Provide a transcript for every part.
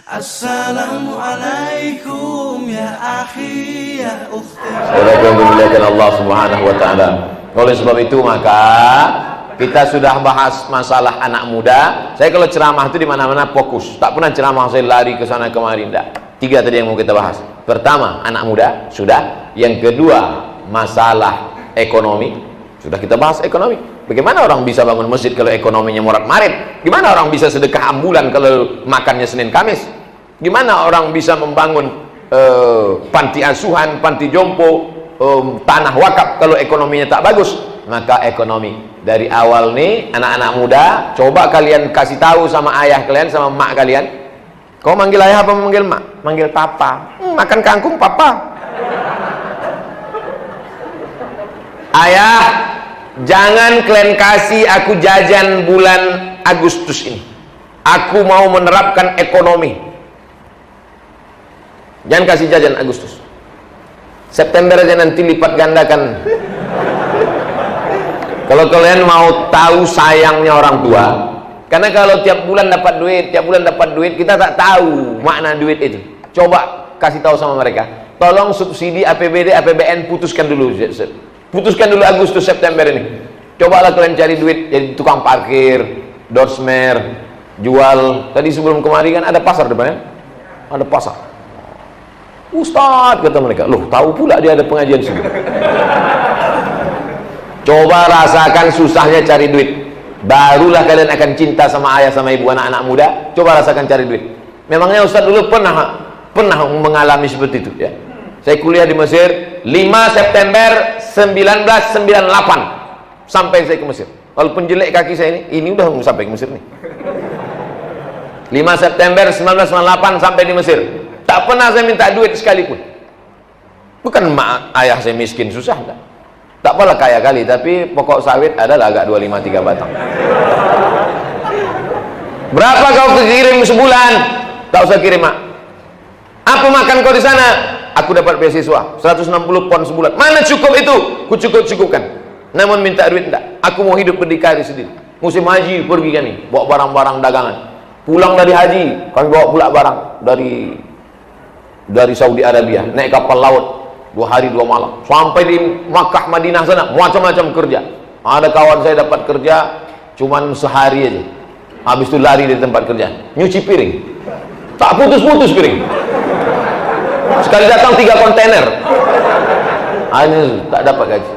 Assalamualaikum ya akhi ya ukhti. Saudara yang dimuliakan Allah Subhanahu wa taala. Oleh sebab itu maka kita sudah bahas masalah anak muda. Saya kalau ceramah itu di mana-mana fokus. Tak pernah ceramah saya lari ke sana kemari, enggak. 3 tadi yang mau kita bahas. Pertama, anak muda, sudah. Yang kedua, masalah ekonomi. Sudah kita bahas ekonomi. Bagaimana orang bisa bangun masjid kalau ekonominya morat-marit? Gimana orang bisa sedekah ambulan kalau makannya Senin Kamis? Gimana orang bisa membangun panti asuhan, panti jompo, tanah wakaf kalau ekonominya tak bagus? Maka ekonomi dari awal nih, anak-anak muda, coba kalian kasih tahu sama ayah kalian, sama mak kalian. Kau manggil ayah apa manggil mak? Manggil papa. Makan kangkung papa. Ayah, jangan kalian kasih aku jajan bulan Agustus ini. Aku mau menerapkan ekonomi. Jangan kasih jajan Agustus. September aja nanti lipat gandakan. Kalau kalian mau tahu sayangnya orang tua, karena kalau tiap bulan dapat duit, kita tak tahu makna duit itu. Coba kasih tahu sama mereka. Tolong subsidi APBD, APBN putuskan dulu. Putuskan dulu Agustus September ini. Cobalah kalian cari duit jadi tukang parkir, dorsmer, jual. Tadi sebelum kemari kan ada pasar depannya. Ada pasar. Ustadz, kata mereka, loh tahu pula dia ada pengajian sini. Coba rasakan susahnya cari duit, barulah kalian akan cinta sama ayah sama ibu. Anak-anak muda, coba rasakan cari duit. Memangnya Ustadz dulu pernah mengalami seperti itu ya. Saya kuliah di Mesir 5 September 1998 sampai saya ke Mesir. Walaupun jelek kaki saya ini udah sampai ke Mesir nih. 5 September 1998 sampai di Mesir. Tak pernah saya minta duit sekalipun. Bukan ayah saya miskin susah, enggak. Tak apalah kaya kali, tapi pokok sawit adalah agak 253 batang. Berapa kau kirim sebulan? Tak usah kirim, mak. Apa makan kau di sana? Aku dapat beasiswa 160 pon sebulan. Mana cukup itu? Ku cukupkan. Namun minta duit enggak. Aku mau hidup berdikari sendiri. Musim haji pergi kami, bawa barang-barang dagangan. Pulang dari haji, kami bawa pula barang dari Saudi Arabia, naik kapal laut 2 hari 2 malam sampai di Makkah Madinah sana, macam-macam kerja. Ada kawan saya dapat kerja cuman sehari aja, habis itu lari dari tempat kerja, nyuci piring, tak putus-putus piring, sekali datang 3 kontainer, hanya tak dapat gaji.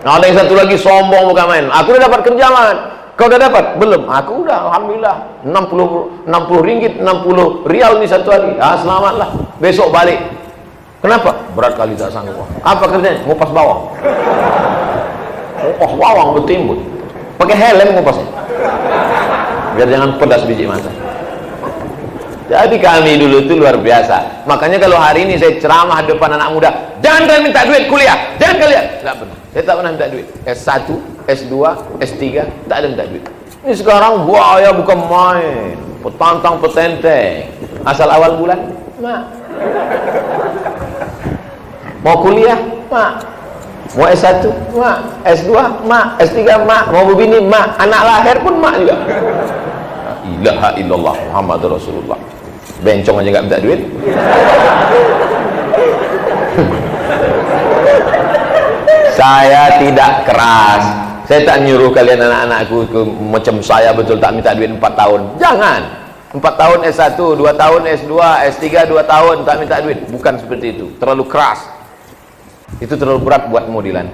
Nah, ada yang satu lagi sombong bukan main, aku udah dapat kerja man. Kau udah dapat? Belum. Aku udah, alhamdulillah 60 ringgit, 60 rial nih satu hari. Ah, selamatlah. Besok balik. Kenapa? Berat kali tak sanggup. Apa kerjanya? Ngupas bawang. Ngupas bawang bertimbun. Pakai helm ngupasnya. Biar jangan pedas biji mata. Jadi kami dulu itu luar biasa. Makanya kalau hari ini saya ceramah di depan anak muda, jangan kalian minta duit kuliah. Jangan kalian. Enggak pernah. Saya tak pernah minta duit. S1, S2, S3, tak ada minta duit. Ini sekarang buaya bukan main, petantang petenteng. Asal awal bulan, mak. Mau kuliah, mak. Mau S1, mak. S2, mak. S3, mak. Mau berbini, mak. Anak lahir pun mak juga. La ilaha illallah Muhammadur Rasulullah. Bencong aja nggak minta duit. Saya tidak keras. Saya tak nyuruh kalian anak-anakku macam saya betul tak minta duit 4 tahun. Jangan. 4 tahun S1, 2 tahun S2, S3 2 tahun tak minta duit. Bukan seperti itu. Terlalu keras. Itu terlalu berat buat modelan.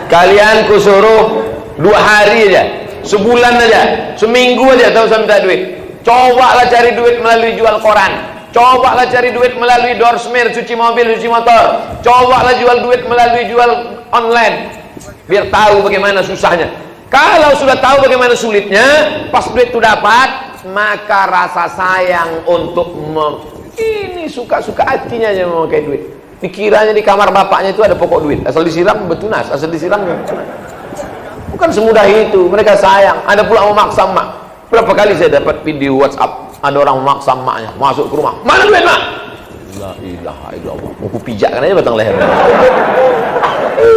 Kalian kusuruh 2 hari aja, sebulan aja, seminggu aja tak usah minta duit. Cobalah cari duit melalui jual koran. Cobalah cari duit melalui dorsmer, cuci mobil, cuci motor. Cobalah jual duit melalui jual online. Biar tahu bagaimana susahnya. Kalau sudah tahu bagaimana sulitnya, pas duit itu dapat, maka rasa sayang untuk ini suka-suka hatinya aja memakai duit. Pikirannya di kamar bapaknya itu ada pokok duit. Asal disiram betunas, asal disiram betunas. Bukan semudah itu. Mereka sayang. Ada pula memaksa mak. Berapa kali saya dapat video WhatsApp, ada orang memaksa maknya masuk ke rumah. Mana duit mak? La ilaha illallah. Mau kupijakkan aja batang lehernya.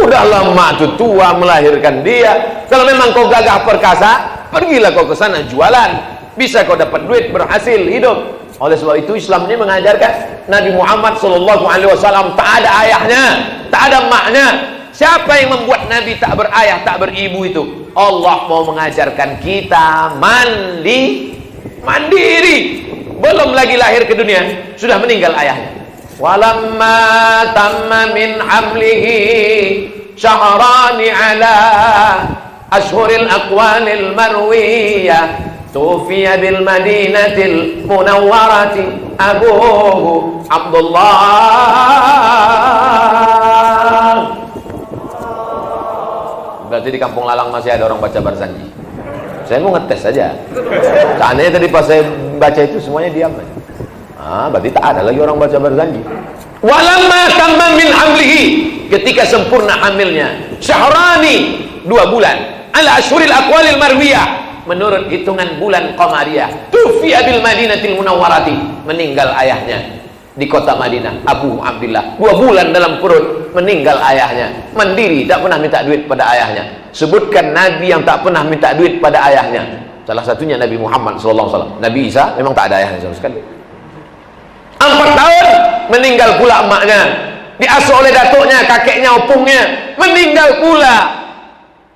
Udahlah mak tu tua melahirkan dia. Kalau memang kau gagah perkasa, pergilah kau ke sana jualan. bisa kau dapat duit, berhasil hidup. Oleh sebab itu Islam ini mengajarkan Nabi Muhammad SAW tak ada ayahnya, tak ada maknya. Siapa yang membuat Nabi tak berayah, tak beribu itu? Allah mau mengajarkan kita mandiri. Belum lagi lahir ke dunia sudah meninggal ayahnya. Walamma tamma min hamlihi syahrani ala ashhuril aqwalil marwiyah tufiya bil madinatil munawwarati abuhu Abdullah. Berarti di Kampung Lalang masih ada orang baca Barzanji. Saya mau ngetes saja. Seandainya tadi pas saya baca itu semuanya diam. Berarti tak ada lagi orang baca Barzanji. Walamma tamma min hamlihi, ketika sempurna hamilnya, syahrani 2 bulan, ala ashuril aqwalil marwiyah, menurut hitungan bulan qamariyah, tufiya bil madinatil munawwarati, meninggal ayahnya di kota Madinah, Abu Abdillah. 2 bulan dalam perut meninggal ayahnya, mandiri, tak pernah minta duit pada ayahnya. Sebutkan nabi yang tak pernah minta duit pada ayahnya. Salah satunya Nabi Muhammad SAW. Nabi Isa memang tak ada ayahnya sama sekali. 4 tahun meninggal pula emaknya, diasuh oleh datuknya, kakeknya, opungnya, meninggal pula.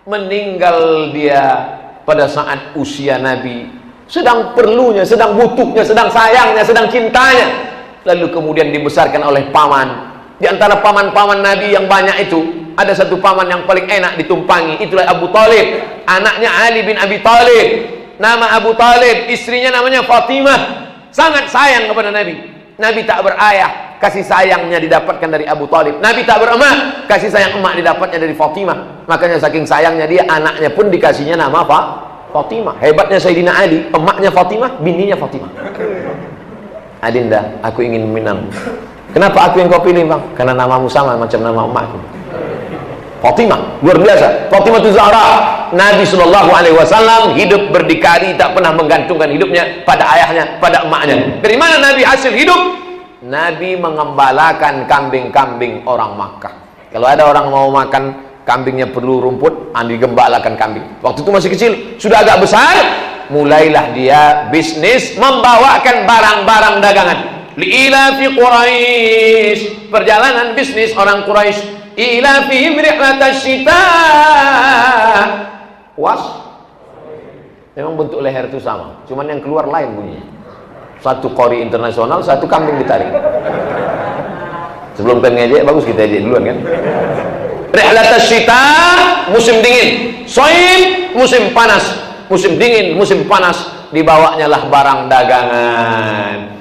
Meninggal dia pada saat usia Nabi, sedang perlunya, sedang butuhnya, sedang sayangnya, sedang cintanya. Lalu kemudian dibesarkan oleh paman. Di antara paman-paman Nabi yang banyak itu, ada satu paman yang paling enak ditumpangi, itulah Abu Talib, anaknya Ali bin Abi Talib. Nama Abu Talib, istrinya namanya Fatimah. Sangat sayang kepada Nabi. Nabi tak berayah, kasih sayangnya didapatkan dari Abu Talib. Nabi tak beremak, kasih sayang emak didapatnya dari Fatimah. Makanya saking sayangnya dia, anaknya pun dikasihnya nama Fatimah. Hebatnya Sayyidina Ali, emaknya Fatimah, bininya Fatimah. Adinda, aku ingin meminang. Kenapa aku yang kau pilih, bang? Karena namamu sama macam nama emakku, Fatimah. Luar biasa. Fatimah itu Zahra. Nabi SAW hidup berdikari, tak pernah menggantungkan hidupnya pada ayahnya, pada emaknya. Dari mana Nabi hasil hidup? Nabi mengembalakan kambing-kambing orang Makkah. Kalau ada orang mau makan kambingnya perlu rumput, digembalakan kambing. Waktu itu masih kecil, sudah agak besar, mulailah dia bisnis membawakan barang-barang dagangan. Li'ilafi Quraisy, perjalanan bisnis orang Quraisy. Ila fihim rihlatasy syita. Memang bentuk leher itu sama, cuman yang keluar lain bunyinya. Satu kori internasional, satu kambing ditarik. Sebelum kita ngejek, bagus kita ejek duluan kan. Rihlatasy syita, musim dingin. Shaib, musim panas. Musim dingin, musim panas, dibawanya lah barang dagangan.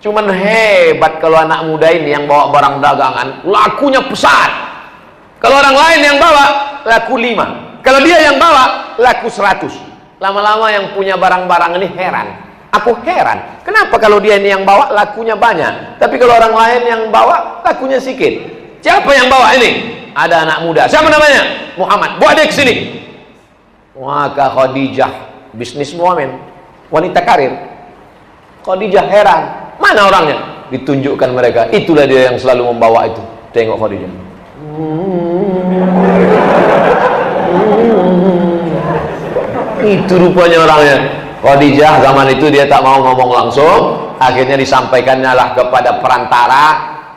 Cuman hebat kalau anak muda ini yang bawa barang dagangan, lakunya pesat. Kalau orang lain yang bawa, laku 5. Kalau dia yang bawa, laku 100. Lama-lama yang punya barang-barang ini heran. Aku heran, kenapa kalau dia ini yang bawa, lakunya banyak, tapi kalau orang lain yang bawa, lakunya sedikit. Siapa yang bawa ini? Ada anak muda. Siapa namanya? Muhammad. Bawa dia ke sini. Maka Khadijah, bisnis Muhammad, wanita karir. Khadijah heran, mana orangnya? Ditunjukkan mereka. Itulah dia yang selalu membawa itu. Tengok Khadijah. Itu rupanya orangnya. Khadijah zaman itu dia tak mau ngomong langsung, akhirnya disampaikannya lah kepada perantara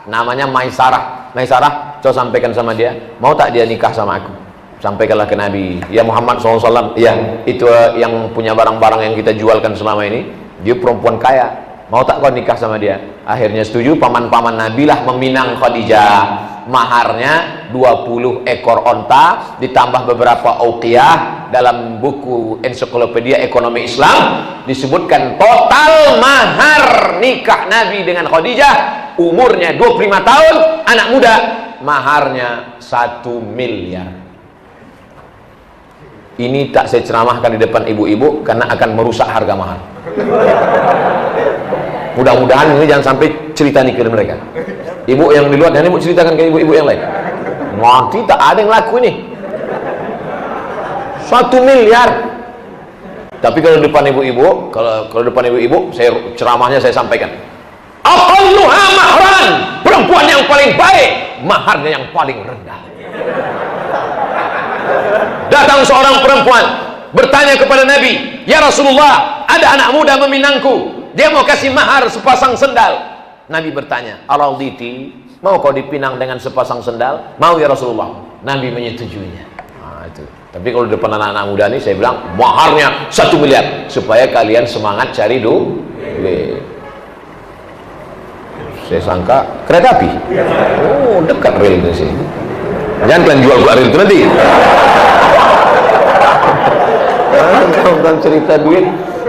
namanya Maisarah. Maisarah, coba sampaikan sama dia, mau tak dia nikah sama aku? Sampaikanlah ke Nabi. Ya Muhammad SAW, ya itu yang punya barang-barang yang kita jualkan selama ini, dia perempuan kaya, mau tak kau nikah sama dia? Akhirnya setuju. Paman-paman Nabi lah meminang Khadijah. Maharnya 20 ekor onta ditambah beberapa uqiyah. Dalam buku ensiklopedia ekonomi Islam disebutkan total mahar nikah Nabi dengan Khadijah, umurnya 25 tahun, anak muda, maharnya 1 miliar. Ini tak saya ceramahkan di depan ibu-ibu karena akan merusak harga mahar. Mudah-mudahan ini jangan sampai cerita nikah mereka. Ibu yang di luar, dan ibu ceritakan ke ibu-ibu yang lain. Nanti tak ada yang laku ini. 1 miliar. Tapi kalau depan ibu-ibu, kalau depan ibu-ibu, saya ceramahnya saya sampaikan. Aqalluha mahran, perempuan yang paling baik, maharnya yang paling rendah. Datang seorang perempuan bertanya kepada Nabi, ya Rasulullah, ada anak muda meminangku, dia mau kasih mahar sepasang sendal. Nabi bertanya, Araditi, mau kau dipinang dengan sepasang sendal? Mau ya Rasulullah. Nabi menyetujuinya. Nah, itu. Tapi kalau depan anak-anak muda ini saya bilang maharnya 1 miliar supaya kalian semangat cari duit. Saya sangka kereta api. Oh, dekat rel itu sih. Jangan kalian jual rel itu nanti. Tentang cerita duit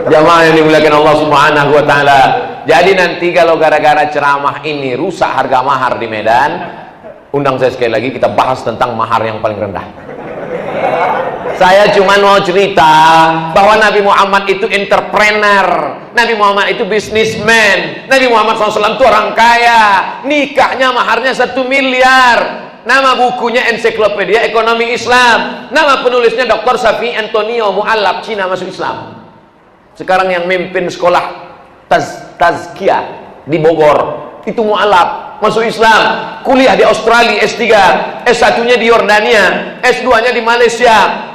jamaah yang dimuliakan Allah Subhanahu wa taala. Jadi nanti kalau gara-gara ceramah ini rusak harga mahar di Medan, undang saya sekali lagi, kita bahas tentang mahar yang paling rendah. Saya cuma mau cerita bahwa Nabi Muhammad itu entrepreneur, Nabi Muhammad itu businessman, Nabi Muhammad SAW itu orang kaya, nikahnya maharnya 1 miliar. Nama bukunya Ensiklopedia Ekonomi Islam, nama penulisnya Dr. Safi Antonio Mu'allab, Cina masuk Islam. Sekarang yang memimpin sekolah Tazkiyah di Bogor itu Mu'allab, masuk Islam. Kuliah di Australia S3, S1-nya di Yordania, S2-nya di Malaysia.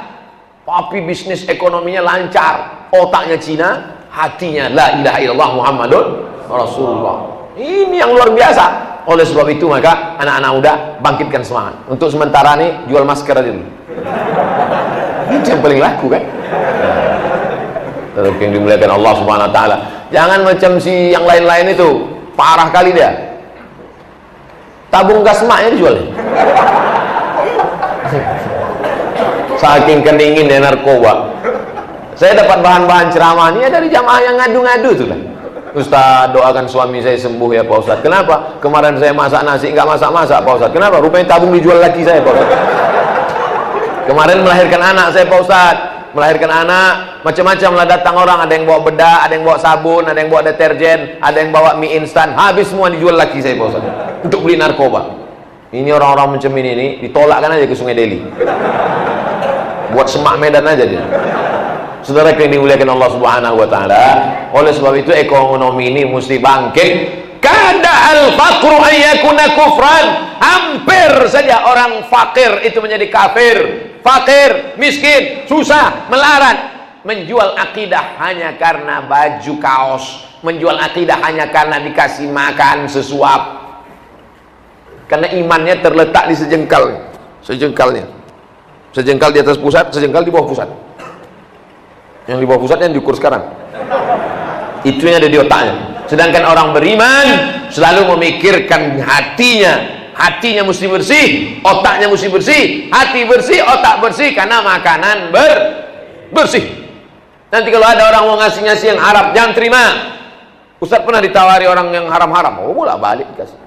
Tapi bisnis ekonominya lancar, otaknya Cina, hatinya la ilaha illallah Muhammadun Rasulullah. Ini yang luar biasa. Oleh sebab itu maka anak-anak muda bangkitkan semangat. Untuk sementara nih jual masker aja dulu. Itu yang paling laku kan. Yang dimuliakan Allah Subhanahu Wa Taala. Jangan macam si yang lain-lain itu, parah kali dia. Tabung gas maknya dijual. Saking keningin ya narkoba. Saya dapat bahan-bahan ceramah ini ya dari jamaah yang ngadu-ngadu tuh lah. Ustaz, doakan suami saya sembuh ya Pak Ustaz. Kenapa? Kemarin saya masak nasi nggak masak-masak Pak Ustaz. Kenapa? Rupanya tabung dijual laki saya Pak Ustaz. Kemarin melahirkan anak saya Pak Ustaz. Melahirkan anak macam-macam lah, datang orang, ada yang bawa bedak, ada yang bawa sabun, ada yang bawa deterjen, ada yang bawa mie instan, habis semua dijual laki saya Pak Ustaz untuk beli narkoba. Ini orang-orang macam ini ditolakkan aja ke Sungai Deli. Buat semak Medan aja dia. Saudara yang dimuliakan Allah Subhanahu wa taala, oleh sebab itu ekonomi ini mesti bangkit. Kada al-faqru ayyakuna kufran. Hampir saja orang fakir itu menjadi kafir. Fakir, miskin, susah, melarat, menjual akidah hanya karena baju kaos, menjual akidah hanya karena dikasih makan sesuap. Karena imannya terletak di sejengkalnya. Sejengkal di atas pusat, sejengkal di bawah pusat. Yang di bawah pusatnya yang diukur sekarang. Itu yang ada di otaknya. Sedangkan orang beriman selalu memikirkan hatinya. Hatinya mesti bersih, otaknya mesti bersih. Hati bersih, otak bersih, karena makanan bersih. Nanti kalau ada orang mau ngasih yang haram, jangan terima. Ustaz pernah ditawari orang yang haram-haram, oh boleh balik dikasih.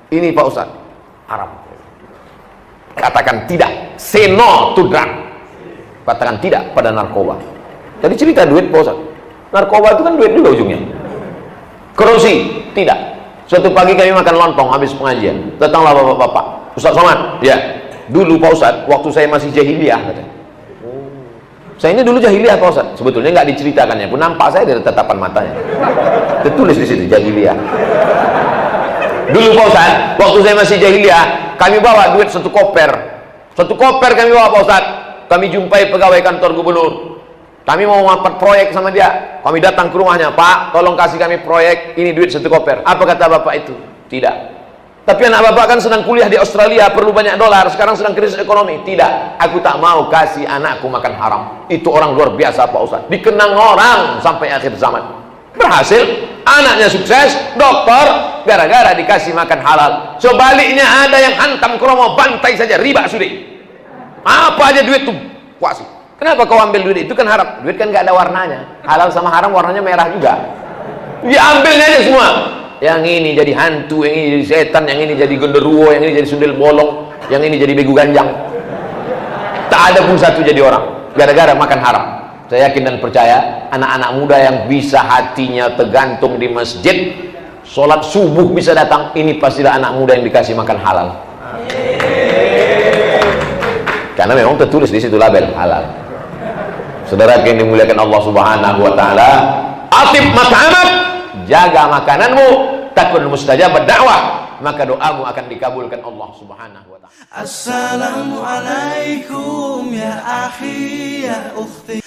Ini Pak Ustaz, haram. Katakan tidak, say no to drug. Katakan tidak pada narkoba. Jadi cerita duit Pak Ustaz. Narkoba itu kan duit juga ujungnya. Korupsi, tidak. Suatu pagi kami makan lontong habis pengajian. Datanglah bapak-bapak. Ustaz Somad, ya. Dulu Pak Ustaz, waktu saya masih jahiliyah katanya. Saya ini dulu jahiliyah Pak Ustaz. Sebetulnya nggak diceritakannya pun, nampak saya dari tatapan matanya. Tertulis di situ jahiliyah. Dulu Pak Ustaz, waktu saya masih jahiliyah, kami bawa duit 1 koper. 1 koper kami bawa Pak Ustaz. Kami jumpai pegawai kantor gubernur. Kami mau mapat proyek sama dia. Kami datang ke rumahnya, Pak, tolong kasih kami proyek, ini duit 1 koper. Apa kata bapak itu? Tidak. Tapi anak bapak kan sedang kuliah di Australia, perlu banyak dolar, sekarang sedang krisis ekonomi. Tidak, aku tak mau kasih anakku makan haram. Itu orang luar biasa Pak Ustaz. Dikenang orang sampai akhir zaman. Berhasil, anaknya sukses, dokter, gara-gara dikasih makan halal. Sebaliknya ada yang hantam kromo, bantai saja, riba sudi. Apa aja duit tuh kuasih. Kenapa kau ambil duit itu? Kan haram. Duit kan nggak ada warnanya. Halal sama haram warnanya merah juga. Diambilnya aja semua. Yang ini jadi hantu, yang ini jadi setan, yang ini jadi genderuwo, yang ini jadi sundel bolong, yang ini jadi begu ganjang. Tak ada pun satu jadi orang. Gara-gara makan haram. Saya yakin dan percaya anak-anak muda yang bisa hatinya tergantung di masjid, sholat subuh bisa datang, ini pastilah anak muda yang dikasih makan halal. Karena memang tertulis di situ label halal. Saudara yang dimuliakan Allah Subhanahu wa taala, atib mat'amak, jaga makananmu, takun mustajab dakwah, maka doamu akan dikabulkan Allah Subhanahu wa taala. Assalamualaikum ya akhi ya ukhti.